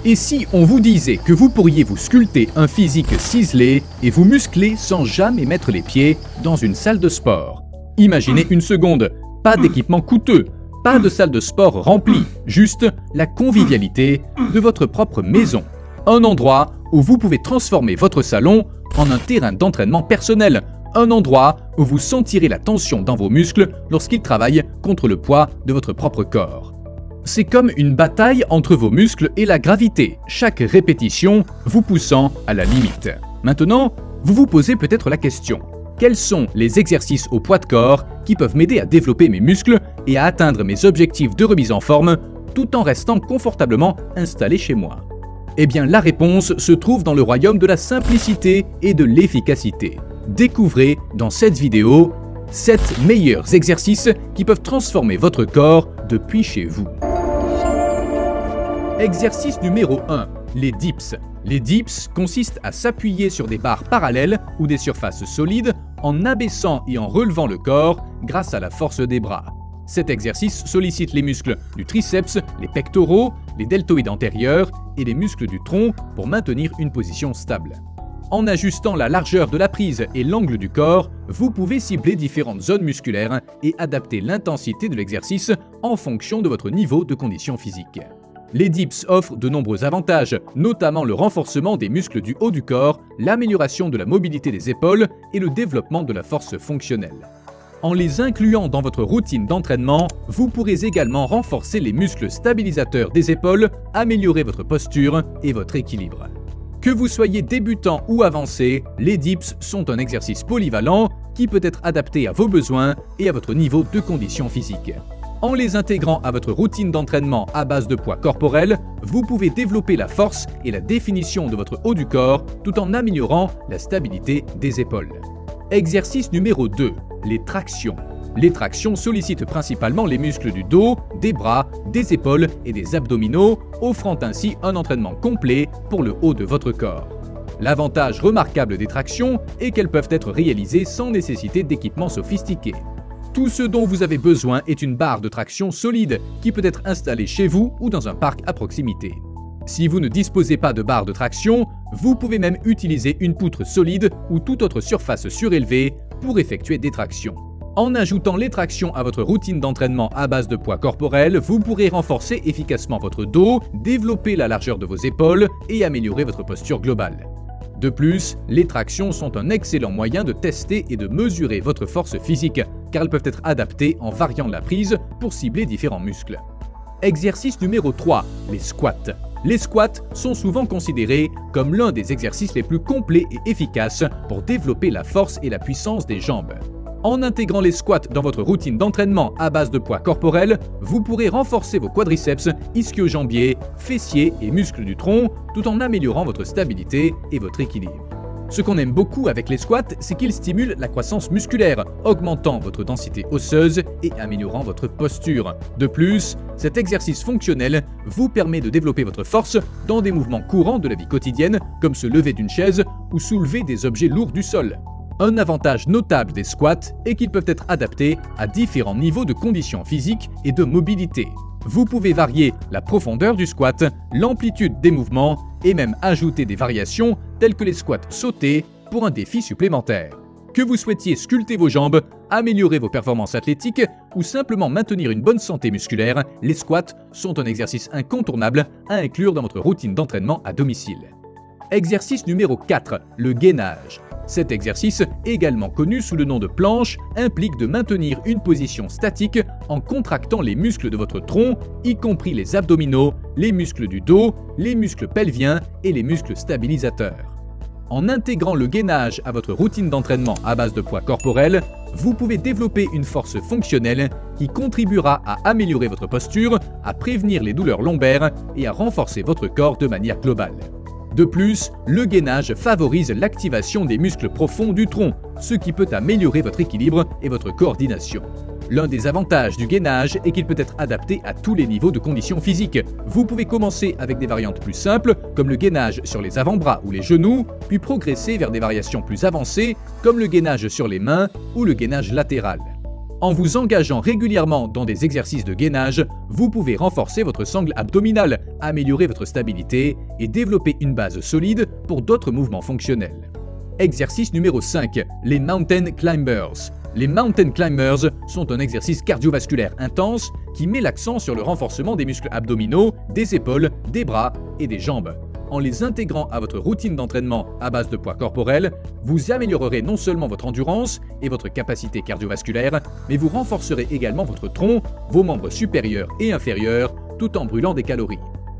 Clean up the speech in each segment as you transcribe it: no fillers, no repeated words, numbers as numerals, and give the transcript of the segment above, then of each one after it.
Et si on vous disait que vous pourriez vous sculpter un physique ciselé et vous muscler sans jamais mettre les pieds dans une salle de sport? Imaginez une seconde, pas d'équipement coûteux, pas de salle de sport remplie, juste la convivialité de votre propre maison. Un endroit où vous pouvez transformer votre salon en un terrain d'entraînement personnel, un endroit où vous sentirez la tension dans vos muscles lorsqu'ils travaillent contre le poids de votre propre corps. C'est comme une bataille entre vos muscles et la gravité, chaque répétition vous poussant à la limite. Maintenant, vous vous posez peut-être la question: quels sont les exercices au poids de corps qui peuvent m'aider à développer mes muscles et à atteindre mes objectifs de remise en forme tout en restant confortablement installé chez moi? Eh bien, la réponse se trouve dans le royaume de la simplicité et de l'efficacité. Découvrez dans cette vidéo 7 meilleurs exercices qui peuvent transformer votre corps depuis chez vous. Exercice numéro 1. Les dips. Les dips consistent à s'appuyer sur des barres parallèles ou des surfaces solides en abaissant et en relevant le corps grâce à la force des bras. Cet exercice sollicite les muscles du triceps, les pectoraux, les deltoïdes antérieurs et les muscles du tronc pour maintenir une position stable. En ajustant la largeur de la prise et l'angle du corps, vous pouvez cibler différentes zones musculaires et adapter l'intensité de l'exercice en fonction de votre niveau de condition physique. Les dips offrent de nombreux avantages, notamment le renforcement des muscles du haut du corps, l'amélioration de la mobilité des épaules et le développement de la force fonctionnelle. En les incluant dans votre routine d'entraînement, vous pourrez également renforcer les muscles stabilisateurs des épaules, améliorer votre posture et votre équilibre. Que vous soyez débutant ou avancé, les dips sont un exercice polyvalent qui peut être adapté à vos besoins et à votre niveau de condition physique. En les intégrant à votre routine d'entraînement à base de poids corporel, vous pouvez développer la force et la définition de votre haut du corps tout en améliorant la stabilité des épaules. Exercice numéro 2. Les tractions. Les tractions sollicitent principalement les muscles du dos, des bras, des épaules et des abdominaux, offrant ainsi un entraînement complet pour le haut de votre corps. L'avantage remarquable des tractions est qu'elles peuvent être réalisées sans nécessité d'équipements sophistiqués. Tout ce dont vous avez besoin est une barre de traction solide qui peut être installée chez vous ou dans un parc à proximité. Si vous ne disposez pas de barre de traction, vous pouvez même utiliser une poutre solide ou toute autre surface surélevée pour effectuer des tractions. En ajoutant les tractions à votre routine d'entraînement à base de poids corporel, vous pourrez renforcer efficacement votre dos, développer la largeur de vos épaules et améliorer votre posture globale. De plus, les tractions sont un excellent moyen de tester et de mesurer votre force physique, car elles peuvent être adaptées en variant la prise pour cibler différents muscles. Exercice numéro 3. Les squats. Les squats sont souvent considérés comme l'un des exercices les plus complets et efficaces pour développer la force et la puissance des jambes. En intégrant les squats dans votre routine d'entraînement à base de poids corporel, vous pourrez renforcer vos quadriceps, ischio-jambiers, fessiers et muscles du tronc tout en améliorant votre stabilité et votre équilibre. Ce qu'on aime beaucoup avec les squats, c'est qu'ils stimulent la croissance musculaire, augmentant votre densité osseuse et améliorant votre posture. De plus, cet exercice fonctionnel vous permet de développer votre force dans des mouvements courants de la vie quotidienne, comme se lever d'une chaise ou soulever des objets lourds du sol. Un avantage notable des squats est qu'ils peuvent être adaptés à différents niveaux de conditions physiques et de mobilité. Vous pouvez varier la profondeur du squat, l'amplitude des mouvements et même ajouter des variations telles que les squats sautés pour un défi supplémentaire. Que vous souhaitiez sculpter vos jambes, améliorer vos performances athlétiques ou simplement maintenir une bonne santé musculaire, les squats sont un exercice incontournable à inclure dans votre routine d'entraînement à domicile. Exercice numéro 4. Le gainage. Cet exercice, également connu sous le nom de planche, implique de maintenir une position statique en contractant les muscles de votre tronc, y compris les abdominaux, les muscles du dos, les muscles pelviens et les muscles stabilisateurs. En intégrant le gainage à votre routine d'entraînement à base de poids corporel, vous pouvez développer une force fonctionnelle qui contribuera à améliorer votre posture, à prévenir les douleurs lombaires et à renforcer votre corps de manière globale. De plus, le gainage favorise l'activation des muscles profonds du tronc, ce qui peut améliorer votre équilibre et votre coordination. L'un des avantages du gainage est qu'il peut être adapté à tous les niveaux de conditions physiques. Vous pouvez commencer avec des variantes plus simples, comme le gainage sur les avant-bras ou les genoux, puis progresser vers des variations plus avancées, comme le gainage sur les mains ou le gainage latéral. En vous engageant régulièrement dans des exercices de gainage, vous pouvez renforcer votre sangle abdominale, améliorer votre stabilité et développer une base solide pour d'autres mouvements fonctionnels. Exercice numéro 5, les Mountain Climbers. Les Mountain Climbers sont un exercice cardiovasculaire intense qui met l'accent sur le renforcement des muscles abdominaux, des épaules, des bras et des jambes. En les intégrant à votre routine d'entraînement à base de poids corporel, vous améliorerez non seulement votre endurance et votre capacité cardiovasculaire, mais vous renforcerez également votre tronc, vos membres supérieurs et inférieurs, tout en brûlant des calories.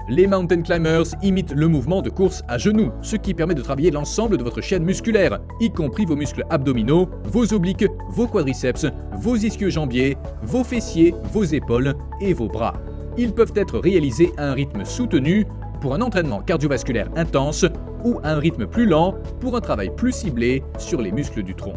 Les Mountain Climbers imitent le mouvement de course à genoux, ce qui permet de travailler l'ensemble de votre chaîne musculaire, y compris vos muscles abdominaux, vos obliques, vos quadriceps, vos ischio-jambiers, vos fessiers, vos épaules et vos bras. Ils peuvent être réalisés à un rythme soutenu pour un entraînement cardiovasculaire intense ou à un rythme plus lent pour un travail plus ciblé sur les muscles du tronc.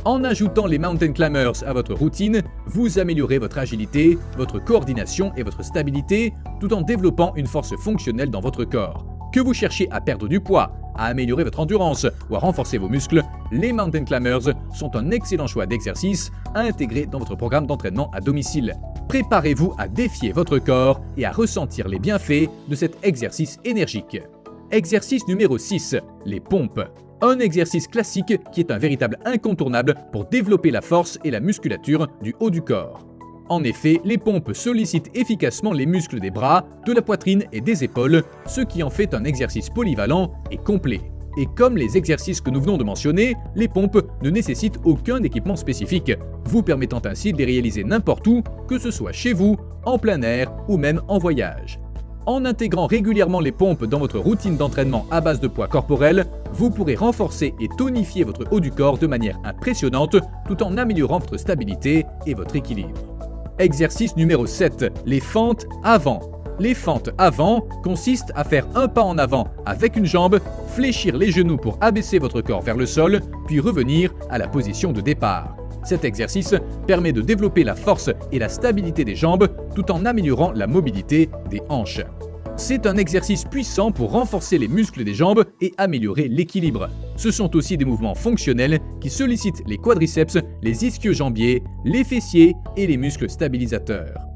En ajoutant les Mountain Climbers à votre routine, vous améliorez votre agilité, votre coordination et votre stabilité tout en développant une force fonctionnelle dans votre corps. Que vous cherchiez à perdre du poids, à améliorer votre endurance ou à renforcer vos muscles, les Mountain Climbers sont un excellent choix d'exercice à intégrer dans votre programme d'entraînement à domicile. Préparez-vous à défier votre corps et à ressentir les bienfaits de cet exercice énergique. Exercice numéro 6, les pompes. Un exercice classique qui est un véritable incontournable pour développer la force et la musculature du haut du corps. En effet, les pompes sollicitent efficacement les muscles des bras, de la poitrine et des épaules, ce qui en fait un exercice polyvalent et complet. Et comme les exercices que nous venons de mentionner, les pompes ne nécessitent aucun équipement spécifique, vous permettant ainsi de les réaliser n'importe où, que ce soit chez vous, en plein air ou même en voyage. En intégrant régulièrement les pompes dans votre routine d'entraînement à base de poids corporel, vous pourrez renforcer et tonifier votre haut du corps de manière impressionnante tout en améliorant votre stabilité et votre équilibre. Exercice numéro 7, les fentes avant. Les fentes avant consistent à faire un pas en avant avec une jambe, fléchir les genoux pour abaisser votre corps vers le sol, puis revenir à la position de départ. Cet exercice permet de développer la force et la stabilité des jambes tout en améliorant la mobilité des hanches. C'est un exercice puissant pour renforcer les muscles des jambes et améliorer l'équilibre. Ce sont aussi des mouvements fonctionnels qui sollicitent les quadriceps, les ischio-jambiers, les fessiers et les muscles stabilisateurs.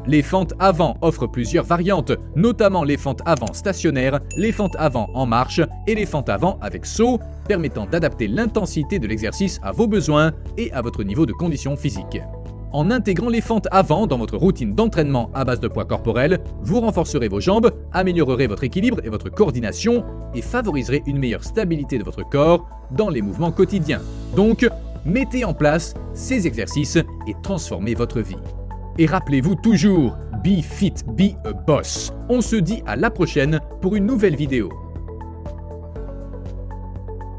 Les fentes avant offrent plusieurs variantes, notamment les fentes avant stationnaires, les fentes avant en marche et les fentes avant avec saut, permettant d'adapter l'intensité de l'exercice à vos besoins et à votre niveau de condition physique. En intégrant les fentes avant dans votre routine d'entraînement à base de poids corporel, vous renforcerez vos jambes, améliorerez votre équilibre et votre coordination et favoriserez une meilleure stabilité de votre corps dans les mouvements quotidiens. Donc, mettez en place ces exercices et transformez votre vie. Et rappelez-vous toujours, be fit, be a boss. On se dit à la prochaine pour une nouvelle vidéo.